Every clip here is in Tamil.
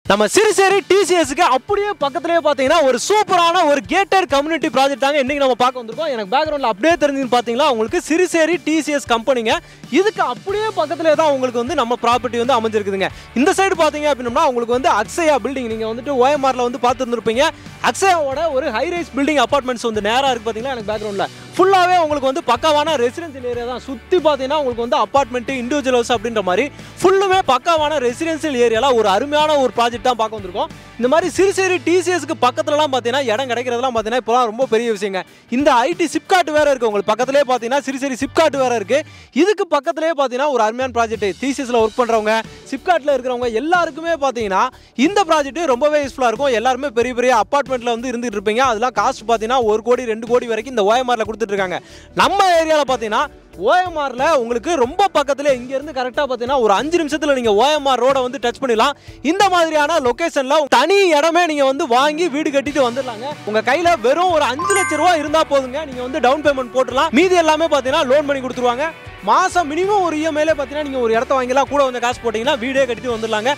நம்ம சிறுசேரி டிசிஎஸ்க்கு அப்படியே பக்கத்துலயே பாத்தீங்கன்னா ஒரு சூப்பரான ஒரு கேட்டட் கம்யூனிட்டி ப்ராஜெக்ட் தாங்க இன்னைக்கு நம்ம பார்க்க வந்திருக்கோம். எனக்கு பேக்ரவுண்ட்ல அப்படியே தெரிஞ்சுன்னு பாத்தீங்களா உங்களுக்கு சிறுசேரி டிசிஎஸ் கம்பெனிங்க. இதுக்கு அப்படியே பக்கத்துலயே தான் உங்களுக்கு வந்து நம்ம ப்ராப்பர்ட்டி வந்து அமைஞ்சிருக்குதுங்க. இந்த சைடு பாத்தீங்க அப்படின்னா உங்களுக்கு வந்து அக்ஷயா பில்டிங் நீங்க வந்துட்டு ஓஎம்ஆர்ல வந்து பார்த்துருந்துருப்பீங்க. அக்ஷயாவோட ஒரு ஹை ரைஸ் பில்டிங் அபார்ட்மெண்ட்ஸ் வந்து நேரா இருக்கு பாத்தீங்களா. எனக்கு பேக்ரவுண்ட்ல ஃபுல்லாவே உங்களுக்கு வந்து பக்காவான ரெசிடென்சியல் ஏரியா தான். சுத்தி பாத்தீங்கன்னா உங்களுக்கு வந்து அபார்ட்மெண்ட் இண்டிவிஜுவல் ஹவுஸ் அப்படின்ற மாதிரி ஃபுல்லுமே பக்காவான ரெசிடென்சியல் ஏரியால ஒரு அருமையான ஒரு ப்ராஜெக்ட் தான் பார்க்க வந்திருக்கோம். இந்த மாதிரி சிறுசேரி டிசிஎஸ்க்கு பக்கத்துலலாம் பார்த்தீங்கன்னா இடம் கிடைக்கிறதுலாம் பார்த்தீங்கன்னா இப்போலாம் ரொம்ப பெரிய விஷயங்க. இந்த ஐடி சிப்காட் வேற இருக்கு உங்களுக்கு பக்கத்துலேயே பார்த்தீங்கன்னா சிறுசேரி சிப்காட் வேற இருக்கு. இதுக்கு பக்கத்துலேயே பார்த்தீங்கன்னா ஒரு அருமையான ப்ராஜெக்ட் டிசிஎஸ்ல ஒர்க் பண்ணுறவங்க சிப்காட்டில் இருக்கிறவங்க எல்லாருக்குமே பார்த்தீங்கன்னா இந்த ப்ராஜெக்ட் ரொம்பவே யூஸ்ஃபுல்லாக இருக்கும். எல்லாருமே பெரிய பெரிய அப்பார்ட்மெண்ட்டில் வந்து இருந்துட்டு இருப்பீங்க. அதெல்லாம் காஸ்ட் பார்த்தீங்கன்னா 1 கோடி 2 கோடி வரைக்கும் இந்த ஓஎம்ஆரில் கொடுத்துட்டு இருக்காங்க. நம்ம ஏரியாவில் பார்த்தீங்கன்னா ஓஎம்ஆர்ல உங்களுக்கு ரொம்ப பக்கத்துல இங்க இருந்து கரெக்டா பாத்தீங்கன்னா ஒரு 5 நிமிஷத்துல நீங்க ஓஎம்ஆர் ரோட வந்து டச் பண்ணிடலாம். இந்த மாதிரியான லொகேஷன்ல தனி இடமே நீங்க வந்து வாங்கி வீடு கட்டிட்டு வந்துடலாங்க. உங்க கையில வெறும் ஒரு 5 லட்சம் ரூபாய் இருந்தா போதுங்க. நீங்க வந்து டவுன் பேமெண்ட் போட்டுடலாம். மீதி எல்லாமே பாத்தீங்கன்னா லோன் பண்ணி கொடுத்துருவாங்க. மாசம் மினிமம் ஒரு இஎம்ஐல பாத்தீங்கன்னா நீங்க ஒரு இடத்த வாங்கிலாம் கூட வந்து காசு போட்டீங்கன்னா வீடே கட்டிட்டு வந்துடலாங்க.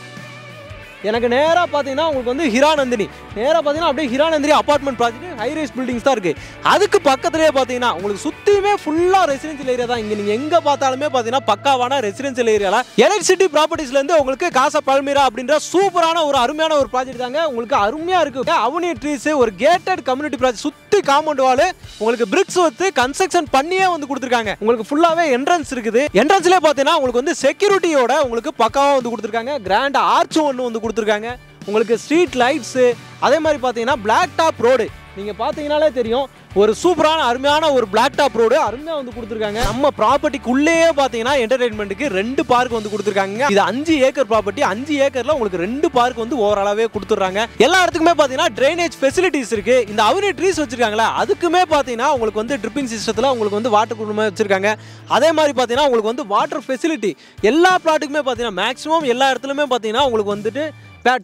எனக்கு நேராக பார்த்தீங்கன்னா உங்களுக்கு வந்து ஹிராநந்தினி நேராக பார்த்தீங்கன்னா அப்படியே Hiranandani apartment project high rise buildings தான் இருக்குது. அதுக்கு பக்கத்துலேயே பார்த்தீங்கன்னா உங்களுக்கு சுற்றியுமே ஃபுல்லாக ரெசிடென்சியல் ஏரியா தான். இங்கே நீங்கள் எங்கே பார்த்தாலுமே பார்த்தீங்கன்னா பக்காவான ரெசிடென்சியல் ஏரியாவில் எலக்ட்ரிசிட்டி ப்ராப்பர்ட்டிஸ்லேருந்து உங்களுக்கு காசா பல்மீரா அப்படின்ற சூப்பரான ஒரு அருமையான ஒரு ப்ராஜெக்ட் தாங்க. உங்களுக்கு அருமையாக இருக்குது. அவனி ட்ரீஸ் ஒரு கேட்டட் கம்யூனிட்டி ப்ராஜெக்ட் சுற்றி காம்பவுண்ட் வால் உங்களுக்கு பிரிக்ஸ் வச்சு கன்ஸ்ட்ரக்ஷன் பண்ணியே வந்து கொடுத்துருக்காங்க. உங்களுக்கு ஃபுல்லாகவே என்ட்ரன்ஸ் இருக்குது. என்ட்ரன்ஸ்லேயே பார்த்தீங்கன்னா உங்களுக்கு வந்து செக்யூரிட்டியோட உங்களுக்கு பக்காவாக வந்து கொடுத்துருக்காங்க. கிராண்ட் ஆர்ச்சும் ஒன்று வந்து கொடுத்துருக்காங்க. உங்களுக்கு ஸ்ட்ரீட் லைட்ஸு அதே மாதிரி பார்த்தீங்கன்னா பிளாக் டாப் ரோடு நீங்கள் பார்த்தீங்கன்னாலே தெரியும். ஒரு சூப்பரான அருமையான ஒரு பிளாக் டாப் ரோடு அருமையாக வந்து கொடுத்துருக்காங்க. நம்ம ப்ராப்பர்ட்டிக்குள்ளேயே பார்த்தீங்கன்னா என்டர்டைன்மெண்ட்டுக்கு 2 பார்க் வந்து கொடுத்துருக்காங்க. இது 5 ஏக்கர் ப்ராப்பர்ட்டி. 5 ஏக்கர்ல உங்களுக்கு 2 பார்க் வந்து ஓவராலாவே கொடுத்துட்றாங்க. எல்லா இடத்துக்குமே பார்த்தீங்கன்னா ட்ரைனேஜ் ஃபெசிலிட்டிஸ் இருக்கு. இந்த அவனி ட்ரீஸ் வச்சிருக்காங்களா அதுக்குமே பார்த்தீங்கன்னா உங்களுக்கு வந்து ட்ரிப்பிங் சிஸ்டத்தில் உங்களுக்கு வந்து வாட்டர் குடும்பமே வச்சிருக்காங்க. அதே மாதிரி பார்த்தீங்கன்னா உங்களுக்கு வந்து வாட்டர் ஃபெசிலிட்டி எல்லா பிளாட்டுக்குமே பார்த்தீங்கன்னா மேக்ஸிமம் எல்லா இடத்துலையுமே பார்த்தீங்கன்னா உங்களுக்கு வந்துட்டு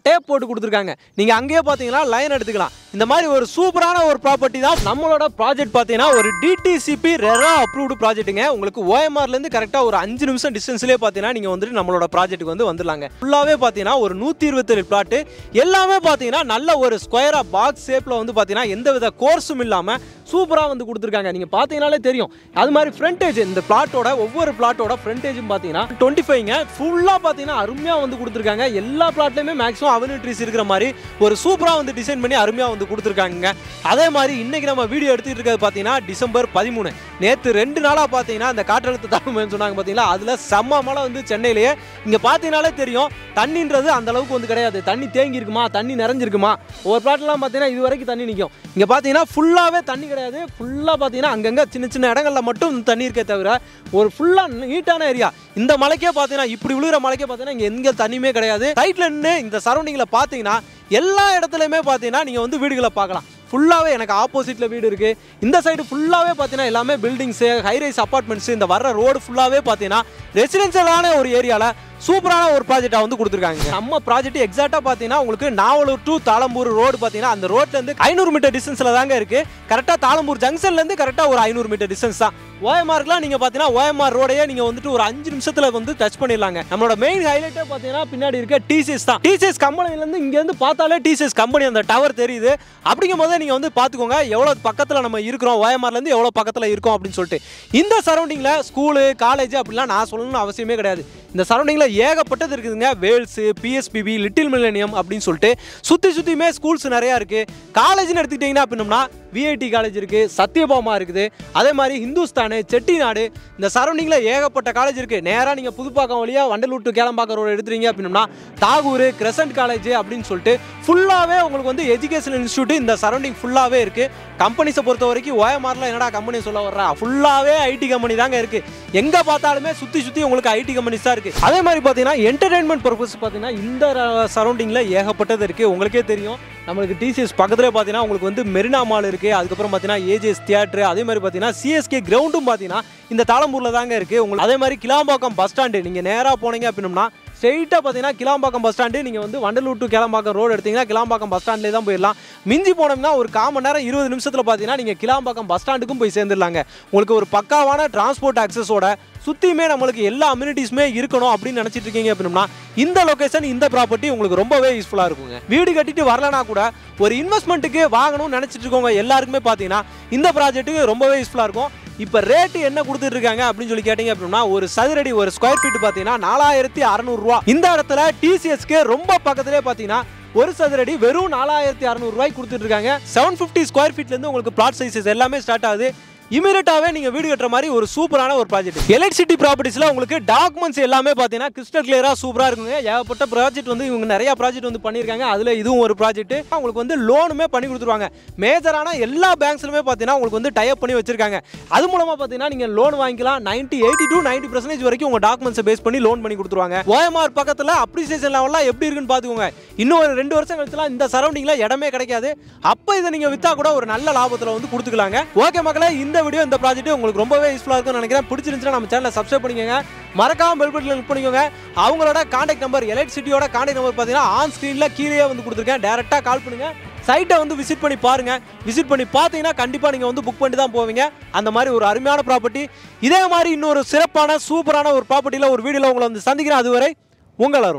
டேப் போட்டு கொடுத்துருக்காங்க. நீங்கள் அங்கேயே பார்த்தீங்கன்னா லைன் எடுத்துக்கலாம். இந்த மாதிரி ஒரு சூப்பரான ஒரு ப்ராப்பர்ட்டி தான் நம்மளோட ப்ராஜெக்ட். பார்த்தீங்கன்னா ஒரு டிடிசிபி ரெரா அப்ரூவ்டு ப்ராஜெக்ட்டுங்க. உங்களுக்கு ஓஎம்ஆர்லேருந்து கரெக்டாக ஒரு 5 நிமிஷம் டிஸ்டன்ஸ்லேயே பார்த்தீங்கன்னா நீங்கள் வந்துட்டு நம்மளோட ப்ராஜெக்ட்டுக்கு வந்து வந்துடலாங்க. ஃபுல்லாகவே பார்த்தீங்கன்னா ஒரு 127 பிளாட்டு எல்லாமே பார்த்தீங்கன்னா நல்ல ஒரு ஸ்கொயராக பாக்ஸ் ஷேப்பில் வந்து பார்த்தீங்கன்னா எந்த வித கோர்ஸும் இல்லாமல் சூப்பராக வந்து கொடுத்துருக்காங்க. நீங்கள் பார்த்தீங்கன்னாலே தெரியும். அது மாதிரி ஃப்ரண்டேஜ் இந்த பிளாட்டோட ஒவ்வொரு பிளாட்டோட ஃப்ரண்டேஜும் பார்த்தீங்கன்னா 25ங்க ஃபுல்லாக பார்த்தீங்கன்னா அருமையாக வந்து கொடுத்துருக்காங்க. எல்லா பிளாட்லையுமே மேக்ஸிமம் அவென்யூ ட்ரீஸ் இருக்கிற மாதிரி ஒரு சூப்பராக வந்து டிசைன் பண்ணி அருமையாக வந்து கொடுத்துருக்காங்க. அதே மாதிரி இன்னைக்கு நம்ம வீடியோ எடுத்துகிட்டு இருக்கிறது பார்த்தீங்கன்னா டிசம்பர் 13. நேற்று 2 நாளாக பார்த்தீங்கன்னா அந்த காற்றழுத்த தாழ்வுன்னு சொன்னாங்க பார்த்தீங்களா. அதில் செம்ம மழை வந்து சென்னையிலேயே. இங்கே பார்த்தீங்கன்னாலே தெரியும் தண்ணின்றது அந்த அளவுக்கு வந்து கிடையாது. தண்ணி தேங்கி இருக்குமா தண்ணி நிறைஞ்சிருக்குமா ஒரு பிளாட்லாம் பார்த்தீங்கன்னா இது வரைக்கும் தண்ணி நிற்கும். இங்கே பார்த்தீங்கன்னா ஃபுல்லாகவே தண்ணி கிடையாது. ஃபுல்லாக பார்த்தீங்கன்னா அங்கங்கே சின்ன சின்ன இடங்கள்ல மட்டும் தண்ணி இருக்கே தவிர ஒரு ஃபுல்லாக நீட்டான ஏரியா. இந்த மலைக்கே பார்த்தீங்கன்னா இப்படி விழுகிற மலைக்கே பார்த்தீங்கன்னா இங்கே எங்கே தண்ணியுமே கிடையாது. சைட்ல நின்று இந்த சரௌண்டிங்கில் பார்த்தீங்கன்னா எல்லா இடத்துலையுமே பார்த்தீங்கன்னா நீங்கள் வந்து வீடுகளை பார்க்கலாம். ஃபுல்லாகவே எனக்கு ஆப்போசிட்டில் வீடு இருக்குது. இந்த சைடு ஃபுல்லாகவே பார்த்தீங்கன்னா எல்லாமே பில்டிங்ஸு ஹைரைஸ் அப்பார்ட்மெண்ட்ஸு. இந்த வர்ற ரோடு ஃபுல்லாகவே பார்த்தீங்கன்னா ரெசிடென்ஷியலான ஒரு ஏரியாவில் சூப்பரான ஒரு ப்ராஜெக்டாக வந்து கொடுத்துருக்காங்க. நம்ம ப்ராஜெக்ட் எக்ஸாக்டாக பார்த்தீங்கன்னா உங்களுக்கு நாவலூர் டு தாளம்பூர் ரோடு பார்த்தீங்கன்னா அந்த ரோட்லேருந்து 500 மீட்டர் டிஸ்டன்ஸில் தாங்க இருக்குது. கரெக்டாக தாளம்பூர் ஜங்ஷன்லேருந்து கரெக்டாக ஒரு 500 மீட்டர் டிஸ்டன்ஸ் தான். ஓஎம்ஆர்க்குலாம் நீங்கள் பார்த்தீங்கன்னா ஓஎம்ஆர் ரோடையே நீங்கள் வந்துட்டு ஒரு 5 நிமிஷத்தில் வந்து டச் பண்ணிடலாங்க. நம்மளோட மெயின் ஹைலைட்டே பார்த்தீங்கன்னா பின்னாடி இருக்க டிசிஎஸ் தான். டிசிஎஸ் கம்பெனிலேருந்து இங்கேருந்து பார்த்தாலே டிசிஎஸ் கம்பெனி அந்த டவர் தெரியுது. அப்படிங்கும் போது நீங்கள் வந்து பார்த்துக்கோங்க எவ்வளோ பக்கத்தில் நம்ம இருக்கிறோம். ஓஎம்ஆர்லேருந்து எவ்வளோ பக்கத்தில் இருக்கோம் அப்படின்னு சொல்லிட்டு. இந்த சரௌண்டிங்கில் ஸ்கூலு காலேஜ் அப்படிலாம் நான் சொல்லணும்னு அவசியமே கிடையாது. இந்த சரௌண்டிங்கில் ஏகப்பட்டது இருக்குதுங்க. வேல்ஸு பிஎஸ்பிபி லிட்டில் மில்லேனியம் அப்படின்னு சொல்லிட்டு சுற்றியுமே ஸ்கூல்ஸ் நிறையா இருக்குது. காலேஜ்னு எடுத்துக்கிட்டிங்கன்னா அப்படின்னோம்னா விஐடி காலேஜ் இருக்குது, சத்யபாமா இருக்குது, அதே மாதிரி ஹிந்துஸ்தானு செட்டிநாடு இந்த சரௌண்டிங்கில் ஏகப்பட்ட காலேஜ் இருக்குது. நேராக நீங்கள் புதுப்பாக்கம் வழியாக வண்டலூர் டு கேளம்பாக்கம் ரோடு எடுத்துறீங்க அப்படின்னா தாகூர் கிரசன்ட் காலேஜ் அப்படின்னு சொல்லிட்டு ஃபுல்லாகவே உங்களுக்கு வந்து எஜுகேஷனல் இன்ஸ்டியூட் இந்த சரௌண்டிங் ஃபுல்லாகவே இருக்குது. கம்பெனிஸை பொறுத்த வரைக்கும் ஓஎம்ஆரில் என்னடா கம்பெனி சொல்ல வர்றா ஃபுல்லாகவே ஐடி கம்பெனி தாங்க இருக்குது. எங்கே பார்த்தாலுமே சுற்றி உங்களுக்கு ஐடி கம்பெனிஸ் தான் இருக்குது. அதே மாதிரி பார்த்தீங்கன்னா என்டர்டைன்மெண்ட் பர்பஸ் பார்த்தீங்கன்னா இந்த சரௌண்டிங்கில் ஏகப்பட்டது இருக்குது. உங்களுக்கே தெரியும் நம்மளுக்கு டிசிஎஸ் பக்கத்தில் பார்த்தீங்கன்னா உங்களுக்கு வந்து மெரினா மால் இருக்குது. அதுக்கப்புறம் பார்த்தீங்கன்னா ஏஜிஎஸ் தியேட்டர் அதே மாதிரி பார்த்தீங்கன்னா சிஎஸ்கே கிரவுண்டும் பார்த்தீங்கன்னா இந்த தாளம்பூரில் தாங்க இருக்குது. உங்களுக்கு அதே மாதிரி கிளாம்பாக்கம் பஸ் ஸ்டாண்டு நீங்கள் நேராக போனீங்க அப்படின்னா ஸ்ட்ரெயிட்டாக பார்த்தீங்கன்னா கிளாம்பாக்கம் பஸ் ஸ்டாண்டு, நீங்கள் வந்து வண்டலூர் டு கிளாம்பாக்கம் ரோடு எடுத்தீங்கன்னா கிளாம்பாக்கம் பஸ் ஸ்டாண்ட்லேயே தான் போயிடலாம். மிஞ்சி போனோம்னா ஒரு 1/4 மணி நேரம் 20 நிமிஷத்தில் பார்த்தீங்கன்னா நீங்கள் கிளாம்பாக்கம் பஸ் ஸ்டாண்டுக்கும் போய் சேர்ந்துடலாங்க. உங்களுக்கு ஒரு பக்காவான டிரான்ஸ்போர்ட் அக்சஸோட சுற்றியுமே நம்மளுக்கு எல்லா அம்யூனிட்டிஸுமே இருக்கணும் அப்படின்னு நினச்சிட்டு இருக்கீங்க அப்படின்னா இந்த லொக்கேஷன், இந்த ப்ராப்பர்ட்டி உங்களுக்கு ரொம்பவே யூஸ்ஃபுல்லாக இருக்குங்க. வீடு கட்டிட்டு வரலனா கூட ஒரு இன்வெஸ்ட்மெண்ட்டுக்கு வாங்கணும்னு நினச்சிட்டு இருக்கவங்க எல்லாருக்குமே பார்த்தீங்கன்னா இந்த ப்ராஜெக்ட்டுக்கு ரொம்பவே யூஸ்ஃபுல்லாக இருக்கும். இப்போ ரேட்டு என்ன கொடுத்துட்டு இருக்காங்க அப்படின்னு சொல்லி கேட்டீங்க அப்படின்னா ஒரு சதுரடி ஒரு ஸ்கொயர் ஃபீட் பார்த்தீங்கன்னா 4600 ரூபா. இந்த இடத்துல டிசிஎஸ்க்கு ரொம்ப பக்கத்திலே பார்த்தீங்கன்னா ஒரு சதுரடி வெறும் 4600 ரூபாய்க்கு கொடுத்துட்டு இருக்காங்க. 750 ஸ்கொயர் ஃபீட்லேருந்து உங்களுக்கு பிளாட் சைஸஸ் எல்லாமே ஸ்டார்ட் ஆகுது. இமீடியட்டாவே நீங்க வீடு கட்டுற மாதிரி ஒரு சூப்பரான ஒரு ப்ராஜெக்ட். எலைட் சிட்டி ப்ராப்பர்ட்டிஸ்ல உங்களுக்கு டாக்குமெண்ட்ஸ் எல்லாமே பார்த்தீங்கன்னா கிறிஸ்டல் கிளியரா சூப்பரா இருக்குங்க. ஏகப்பட்ட ப்ராஜெக்ட் வந்து இவங்க நிறைய ப்ராஜெக்ட் வந்து பண்ணியிருக்காங்க. அதுல இதுவும் ஒரு ப்ராஜெக்ட். உங்களுக்கு வந்து லோனுமே பண்ணி கொடுத்துருவாங்க. மேஜரான எல்லா பேங்க்ஸ்லுமே பார்த்தீங்கன்னா உங்களுக்கு வந்து டைப் பண்ணி வச்சிருக்காங்க. அது மூலமா பார்த்தீங்கன்னா நீங்க லோன் வாங்கிக்கலாம். 80 to 90% வரைக்கும் உங்க டாக்குமெண்ட்ஸை பேஸ் பண்ணி லோன் பண்ணி கொடுத்துருவாங்க. OMR பக்கத்தில் அப்ரிசியேஷன் லெவல்லாம் எப்படி இருக்குன்னு பார்த்துக்கோங்க. இன்னும் ஒரு 2 வருஷம் கழிச்சுலாம் இந்த சரௌண்டிங்ல இடமே கிடைக்காது. அப்போ இதை நீங்க வித்தா கூட ஒரு நல்ல லாபத்தில் வந்து கொடுத்துக்கலாங்க. ஓகே மக்களே, இந்த வீடியோ இந்த ப்ராஜெக்ட் உங்களுக்கு ரொம்பவே யூஸ்ஃபுல்லாக இருக்கும்னு நினைக்கிறேன். பிடிச்சிருந்துச்சுன்னா நம்ம சேனலை சப்ஸ்கிரைப் பண்ணிக்கோங்க. மறக்காம பெல் பட்டனை கிளிக் பண்ணிக்கோங்க. அவங்களோட கான்டாக்ட் நம்பர், எலைட் சிட்டியோட கான்டாக்ட் நம்பர் பார்த்தீங்கன்னா ஆன் ஸ்க்ரீனில் கீழே வந்து கொடுத்துருக்கேன். டேரெக்டாக கால் பண்ணுங்க. சைட்டை வந்து விசிட் பண்ணி பாருங்க. விசிட் பண்ணி பார்த்தீங்கன்னா கண்டிப்பாக நீங்கள் வந்து புக் பண்ணி தான் போவீங்க. அந்த மாதிரி ஒரு அருமையான ப்ராப்பர்ட்டி. இதே மாதிரி இன்னொரு சிறப்பான சூப்பரான ஒரு ப்ராப்பர்ட்டியில் ஒரு வீடியோவில் உங்களை வந்து சந்திக்கிறேன். அதுவரை உங்கள் அருண்.